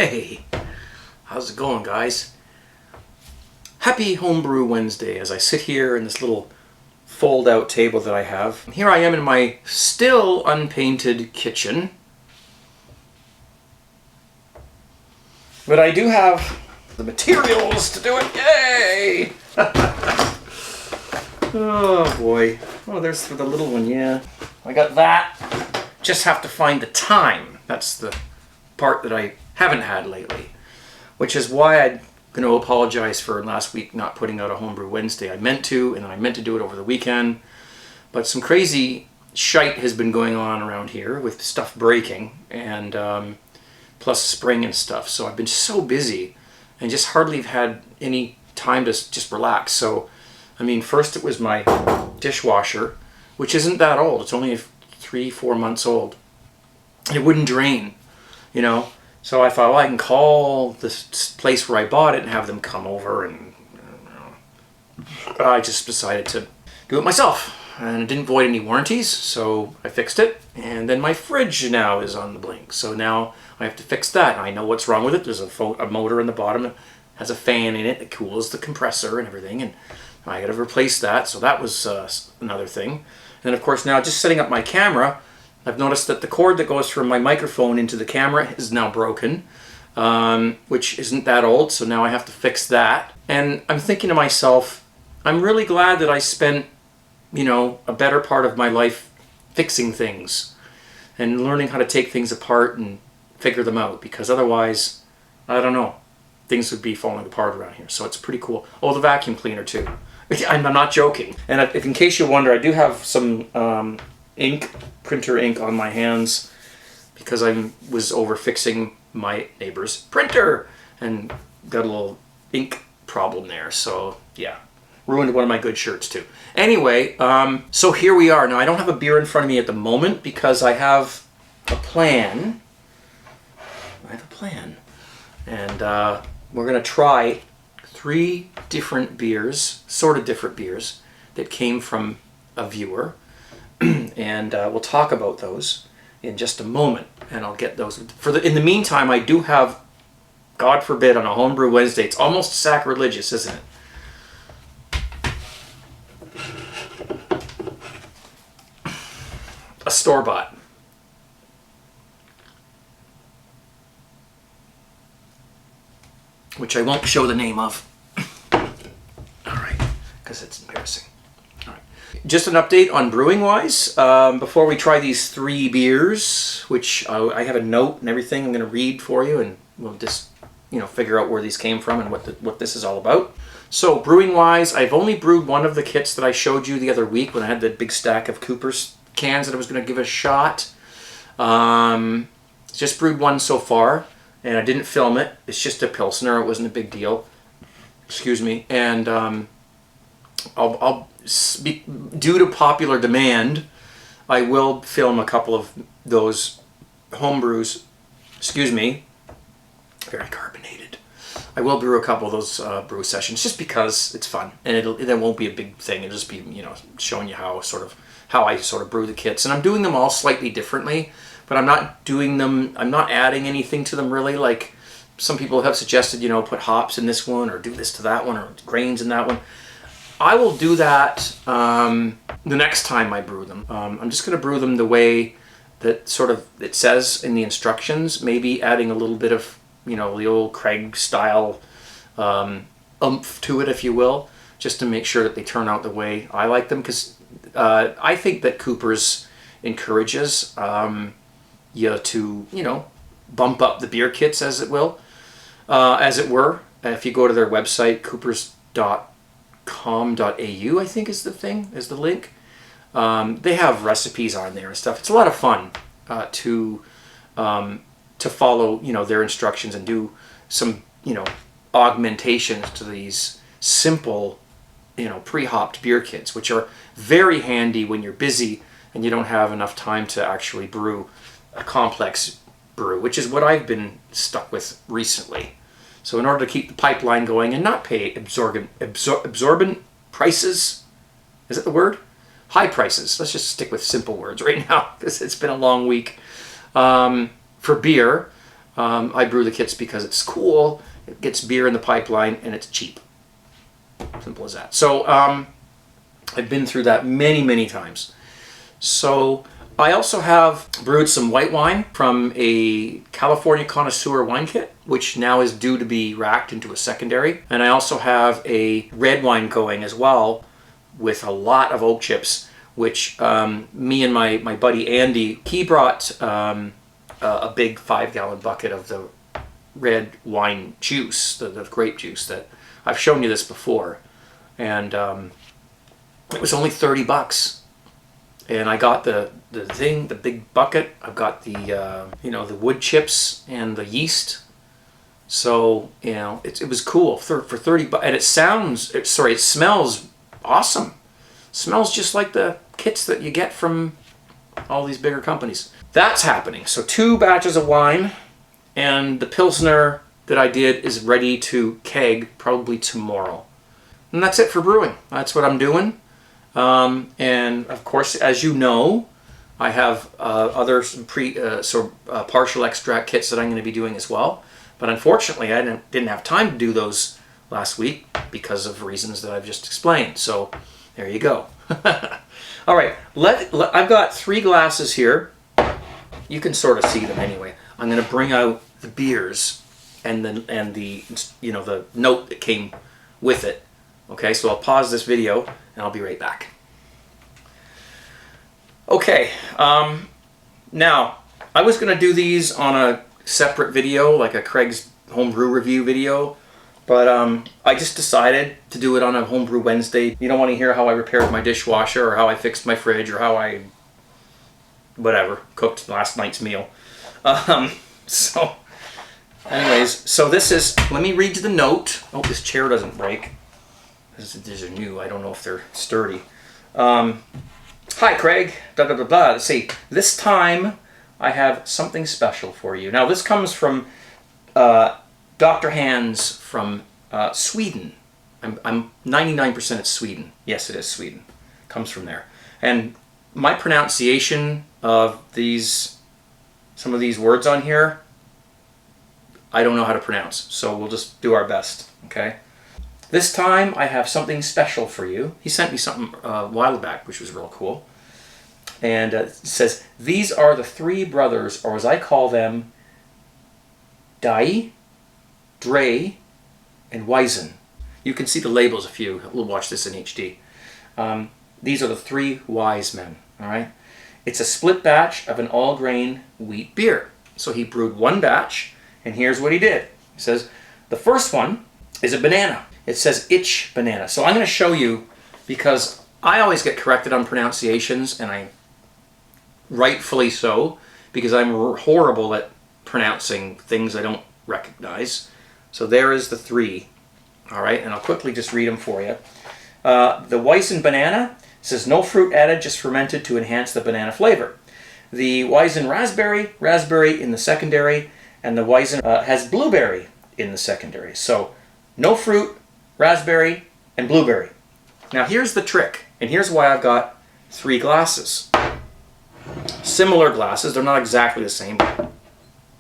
Hey, how's it going, guys? Happy Homebrew Wednesday as I sit here in this little fold-out table that I have. Here I am in my still unpainted kitchen. But I do have the materials to do it. Yay! Oh boy. Oh, there's for the little one, yeah. I got that. Just have to find the time. That's the part that I haven't had lately, which is why I'm going to apologize for last week not putting out a Homebrew Wednesday. I meant to, and I meant to do it over the weekend, but some crazy shite has been going on around here with stuff breaking, and plus spring and stuff, so I've been so busy and just hardly have had any time to just relax. So, I mean, first it was my dishwasher, which isn't that old. It's only 3-4 months old. It wouldn't drain, you know. So I thought, well, I can call this place where I bought it and have them come over, and I just decided to do it myself. And it didn't void any warranties, so I fixed it. And then my fridge now is on the blink, so now I have to fix that. And I know what's wrong with it. There's a motor in the bottom that has a fan in it that cools the compressor and everything, and I got to replace that. So that was another thing. And then, of course, now just setting up my camera, I've noticed that the cord that goes from my microphone into the camera is now broken, which isn't that old, so now I have to fix that. And I'm thinking to myself, I'm really glad that I spent, you know, a better part of my life fixing things and learning how to take things apart and figure them out, because otherwise, I don't know, things would be falling apart around here. So it's pretty cool. Oh, the vacuum cleaner too. I'm not joking. And if in case you wonder, I do have some printer ink on my hands because I was over fixing my neighbor's printer and got a little ink problem there. So yeah, ruined one of my good shirts too. Anyway, so here we are. Now I don't have a beer in front of me at the moment because I have a plan. And we're gonna try 3 different beers, sort of different beers, that came from a viewer. And we'll talk about those in just a moment, and I'll get those. In the meantime, I do have, God forbid, on a Homebrew Wednesday, it's almost sacrilegious, isn't it? A store-bought. Which I won't show the name of. Alright, because it's embarrassing. Alright. Just an update on brewing wise. Before we try these 3 beers, which I have a note and everything I'm going to read for you, and we'll just, you know, figure out where these came from and what this is all about. So, brewing wise, I've only brewed one of the kits that I showed you the other week when I had the big stack of Cooper's cans that I was going to give a shot. Just brewed one so far. And I didn't film it. It's just a Pilsner. It wasn't a big deal. Excuse me. And due to popular demand, I will film a couple of those homebrews. Excuse me. Very carbonated. I will brew a couple of those brew sessions just because it's fun, and it won't be a big thing. It'll just be, you know, showing you how I sort of brew the kits, and I'm doing them all slightly differently. But I'm not adding anything to them really. Like some people have suggested, you know, put hops in this one or do this to that one or grains in that one. I will do that the next time I brew them. I'm just going to brew them the way that sort of it says in the instructions, maybe adding a little bit of, you know, the old Craig style oomph to it, if you will, just to make sure that they turn out the way I like them. Because I think that Cooper's encourages you to, you know, bump up the beer kits, as it were. If you go to their website, coopers.com.au, I think is the link. They have recipes on there and stuff. It's a lot of fun to follow, you know, their instructions and do some, you know, augmentations to these simple, you know, pre-hopped beer kits, which are very handy when you're busy and you don't have enough time to actually brew a complex brew, which is what I've been stuck with recently. So in order to keep the pipeline going and not pay absorbent prices, is that the word? High prices. Let's just stick with simple words right now because it's been a long week. For beer, I brew the kits because it's cool, it gets beer in the pipeline, and it's cheap. Simple as that. So I've been through that many, many times. So I also have brewed some white wine from a California Connoisseur wine kit, which now is due to be racked into a secondary. And I also have a red wine going as well with a lot of oak chips, which me and my buddy Andy, he brought a big 5-gallon bucket of the red wine juice, the grape juice that I've shown you this before. And it was only 30 bucks. And I got the big bucket. I've got the, the wood chips and the yeast. So, it was cool for 30 bucks. And it smells awesome. Smells just like the kits that you get from all these bigger companies. That's happening. So 2 batches of wine, and the Pilsner that I did is ready to keg probably tomorrow. And that's it for brewing. That's what I'm doing. And of course, as you know, I have other partial extract kits that I'm going to be doing as well. But unfortunately, I didn't have time to do those last week because of reasons that I've just explained. So there you go. All right, I've got 3 glasses here. You can sort of see them anyway. I'm going to bring out the beers and the note that came with it. Okay, so I'll pause this video and I'll be right back. Okay, now I was going to do these on a separate video, like a Craig's homebrew review video, but I just decided to do it on a homebrew Wednesday. You don't want to hear how I repaired my dishwasher or how I fixed my fridge or how I cooked last night's meal. So anyways, so this is, let me read you the note. Oh, this chair doesn't break. These are new. I don't know if they're sturdy. Hi, Craig. Blah, blah, blah, blah. Let's see. This time, I have something special for you. Now, this comes from Dr. Hans from Sweden. I'm 99% it's Sweden. Yes, it is Sweden. Comes from there. And my pronunciation of some of these words on here, I don't know how to pronounce. So we'll just do our best, okay? This time I have something special for you. He sent me something a while back, which was real cool. And it says, these are the 3 brothers, or as I call them, Dai, Dre, and Weizen. You can see the labels if you will watch this in HD. These are the 3 wise men, all right? It's a split batch of an all-grain wheat beer. So he brewed 1 batch, and here's what he did. He says, the first one is a banana. It says itch banana. So I'm going to show you, because I always get corrected on pronunciations, and I rightfully so, because I'm horrible at pronouncing things I don't recognize. So there is the 3. All right, and I'll quickly just read them for you. The Weizen banana says no fruit added, just fermented to enhance the banana flavor. The Weizen raspberry in the secondary, and the Weizen has blueberry in the secondary. So no fruit, raspberry, and blueberry. Now here's the trick, and here's why I've got 3 glasses. Similar glasses, they're not exactly the same, but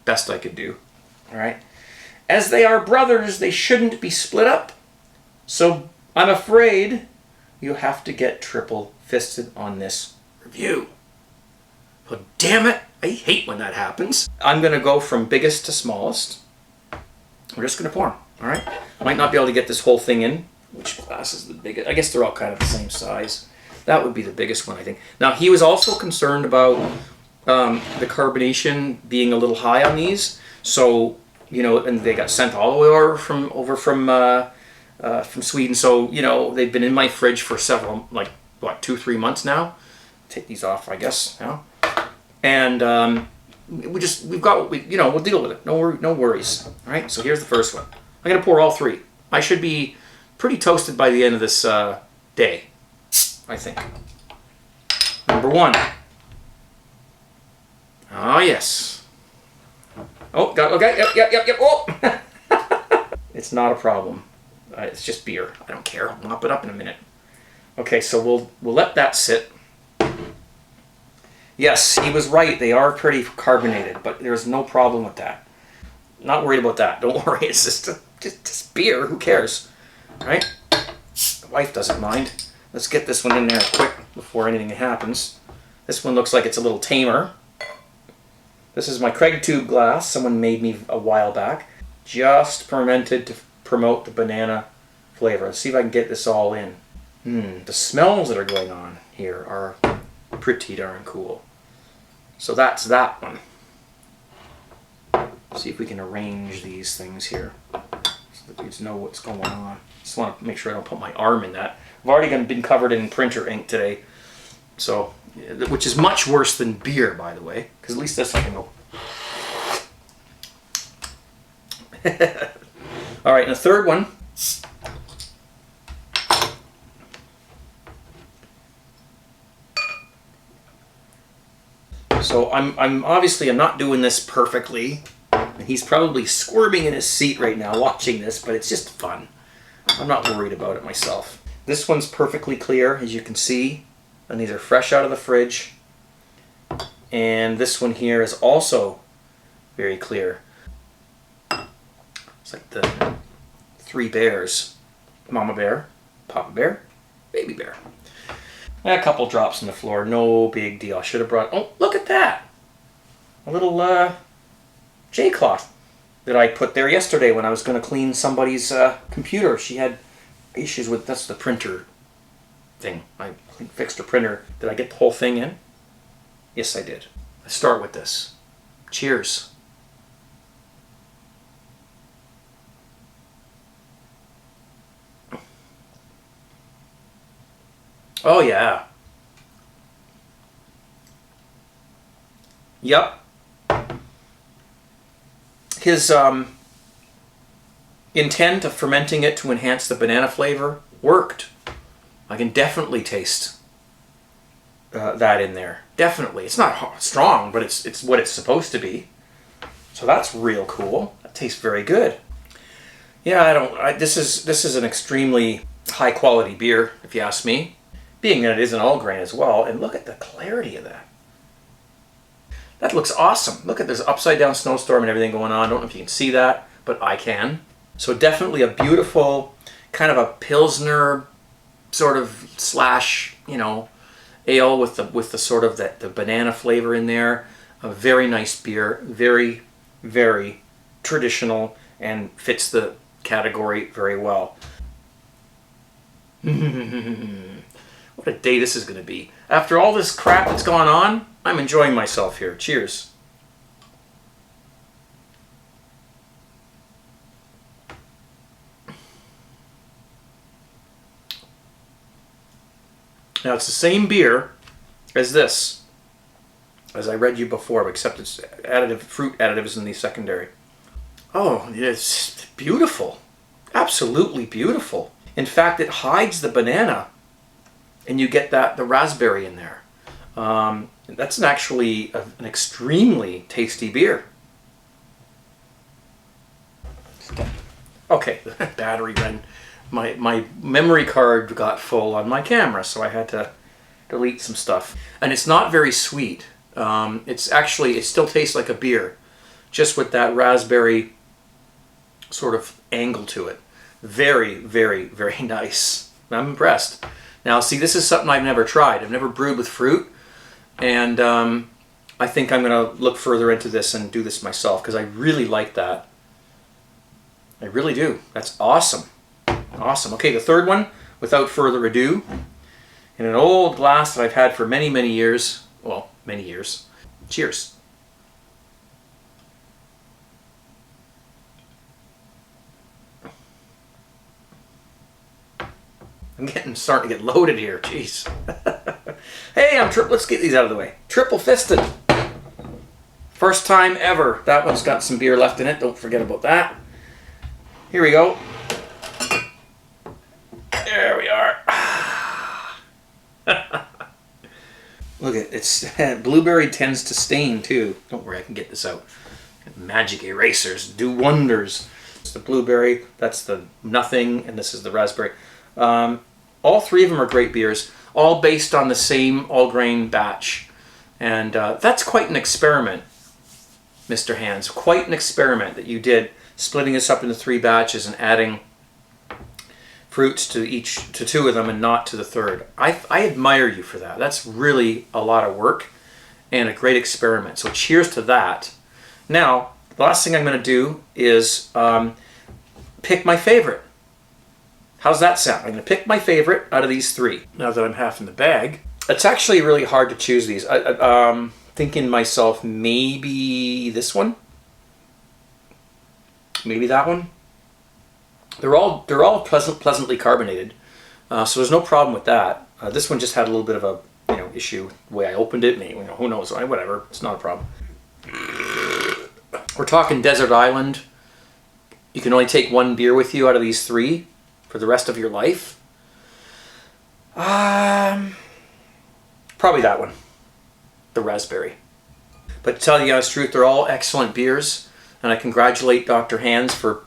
best I could do. All right. As they are brothers, they shouldn't be split up. So I'm afraid you have to get triple-fisted on this review. Well, damn it, I hate when that happens. I'm going to go from biggest to smallest. We're just going to pour them, all right? I might not be able to get this whole thing in. Which glass is the biggest? I guess they're all kind of the same size. That would be the biggest one, I think. Now, he was also concerned about the carbonation being a little high on these. So, and they got sent all the way over from Sweden. So, they've been in my fridge for several, 2-3 months now. Take these off, I guess, now. And we'll deal with it. No worries. All right, so here's the first one. I'm going to pour all 3. I should be pretty toasted by the end of this day, I think. Number 1. Oh, yes. Oh, okay, yep. Oh! It's not a problem. It's just beer. I don't care. I'll mop it up in a minute. Okay, so we'll let that sit. Yes, he was right. They are pretty carbonated, but there's no problem with that. Not worried about that. Don't worry. It's just beer. Who cares? Right? The wife doesn't mind. Let's get this one in there quick before anything happens. This one looks like it's a little tamer. This is my Craig tube glass someone made me a while back. Just fermented to promote the banana flavor. Let's see if I can get this all in. The smells that are going on here are pretty darn cool. So that's that one. See if we can arrange these things here so that you know what's going on. Just want to make sure I don't put my arm in that. I've already been covered in printer ink today, so which is much worse than beer, by the way, because at least this I can go. All right, and the third one. So I'm obviously not doing this perfectly. And he's probably squirming in his seat right now watching this, but it's just fun. I'm not worried about it myself. This one's perfectly clear, as you can see. And these are fresh out of the fridge. And this one here is also very clear. It's like the three bears. Mama bear, Papa bear, baby bear. A couple drops on the floor, no big deal. I should have brought, oh, look at that. A little J-cloth that I put there yesterday when I was going to clean somebody's computer. She had issues with, that's the printer thing. I fixed her printer. Did I get the whole thing in? Yes, I did. Let's start with this. Cheers. Oh yeah. Yep. His intent of fermenting it to enhance the banana flavor worked. I can definitely taste that in there. Definitely. It's not strong, but it's what it's supposed to be. So that's real cool. That tastes very good. Yeah, this is an extremely high quality beer, if you ask me. Being that it is an all grain as well, and look at the clarity of that. That looks awesome. Look at this upside down snowstorm and everything going on. I don't know if you can see that, but I can. So definitely a beautiful, kind of a Pilsner sort of slash, ale with the sort of the banana flavor in there. A very nice beer, very, very traditional and fits the category very well. What a day this is going to be. After all this crap that's gone on, I'm enjoying myself here. Cheers. Now it's the same beer as this, as I read you before, except it's fruit additives in the secondary. Oh, it's beautiful. Absolutely beautiful. In fact, it hides the banana, and you get the raspberry in there. That's actually an extremely tasty beer. Okay, the battery ran. My memory card got full on my camera, so I had to delete some stuff. And it's not very sweet. It still tastes like a beer, just with that raspberry sort of angle to it. Very, very, very nice. I'm impressed. Now, see, this is something I've never tried. I've never brewed with fruit, and I think I'm going to look further into this and do this myself, because I really like that. I really do. That's awesome. Awesome. Okay, the third one, without further ado, in an old glass that I've had for many, many years. Well, many years. Cheers. I'm starting to get loaded here. Jeez. Hey, let's get these out of the way. Triple fisted. First time ever. That one's got some beer left in it. Don't forget about that. Here we go. There we are. Look at it's blueberry tends to stain too. Don't worry, I can get this out. Magic erasers do wonders. It's the blueberry, that's the nothing, and this is the raspberry. All three of them are great beers, all based on the same all-grain batch. And that's quite an experiment. Mr. Hands. Quite an experiment that you did, splitting this up into 3 batches and adding fruits to two of them and not to the third. I admire you for that. That's really a lot of work and a great experiment. So cheers to that. Now, the last thing I'm going to do is pick my favorite. How's that sound? I'm going to pick my favorite out of these 3. Now that I'm half in the bag, it's actually really hard to choose these. I'm thinking to myself, maybe this one, maybe that one. They're all pleasantly carbonated, so there's no problem with that. This one just had a little bit of a issue the way I opened it. Maybe, who knows? Whatever, it's not a problem. We're talking desert island. You can only take 1 beer with you out of these 3 for the rest of your life. Probably that one, the raspberry. But to tell you the honest truth, they're all excellent beers, and I congratulate Dr. Hands for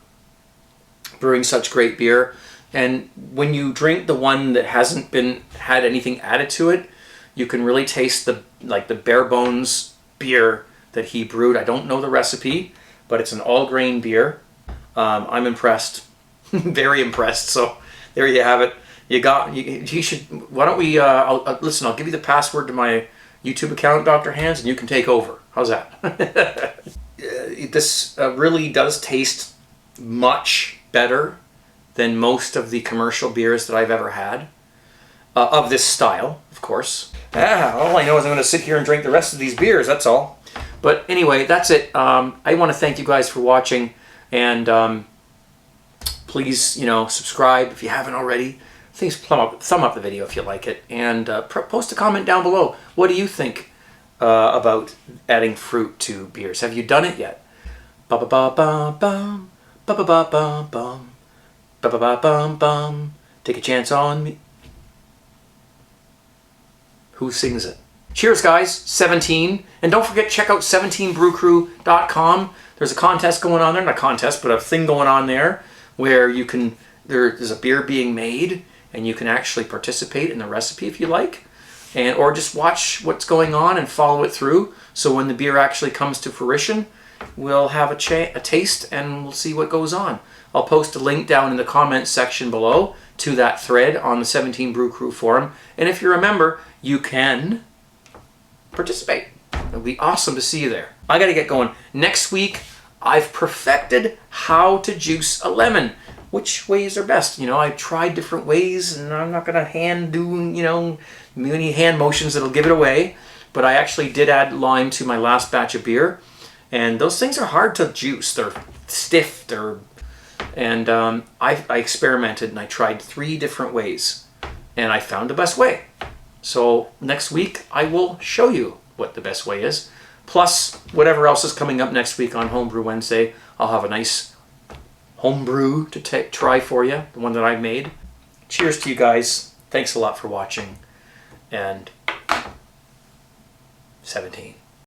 brewing such great beer. And when you drink the one that hasn't had anything added to it, you can really taste the bare bones beer that he brewed. I don't know the recipe, but it's an all grain beer. I'm impressed, very impressed. So there you have it. You should. Why don't we? Listen. I'll give you the password to my YouTube account, Dr. Hands, and you can take over. How's that? This really does taste much better than most of the commercial beers that I've ever had, of this style, of course. All I know is I'm going to sit here and drink the rest of these beers, that's all. But anyway, that's it. I want to thank you guys for watching, and please, subscribe if you haven't already. Please thumb up the video if you like it, and post a comment down below. What do you think about adding fruit to beers? Have you done it yet? Ba-ba-ba-bum-bum. Ba-ba-ba-bum-bum. Ba-ba-ba-bum-bum. Take a chance on me. Who sings it? Cheers, guys. 17. And don't forget, check out 17brewcrew.com. There's a contest going on there. Not a contest, but a thing going on there where you can, there's a beer being made, and you can actually participate in the recipe if you like. Or just watch what's going on and follow it through. So when the beer actually comes to fruition, we'll have a taste and we'll see what goes on. I'll post a link down in the comments section below to that thread on the 17 Brew Crew forum. And if you're a member, you can participate. It'll be awesome to see you there. I got to get going. Next week, I've perfected how to juice a lemon. Which ways are best? I've tried different ways, and I'm not going to do, many hand motions that'll give it away. But I actually did add lime to my last batch of beer. And those things are hard to juice. They're stiff. And I experimented and I tried 3 different ways. And I found the best way. So next week I will show you what the best way is. Plus whatever else is coming up next week on Homebrew Wednesday. I'll have a nice homebrew to try for you. The one that I made. Cheers to you guys. Thanks a lot for watching. And 17.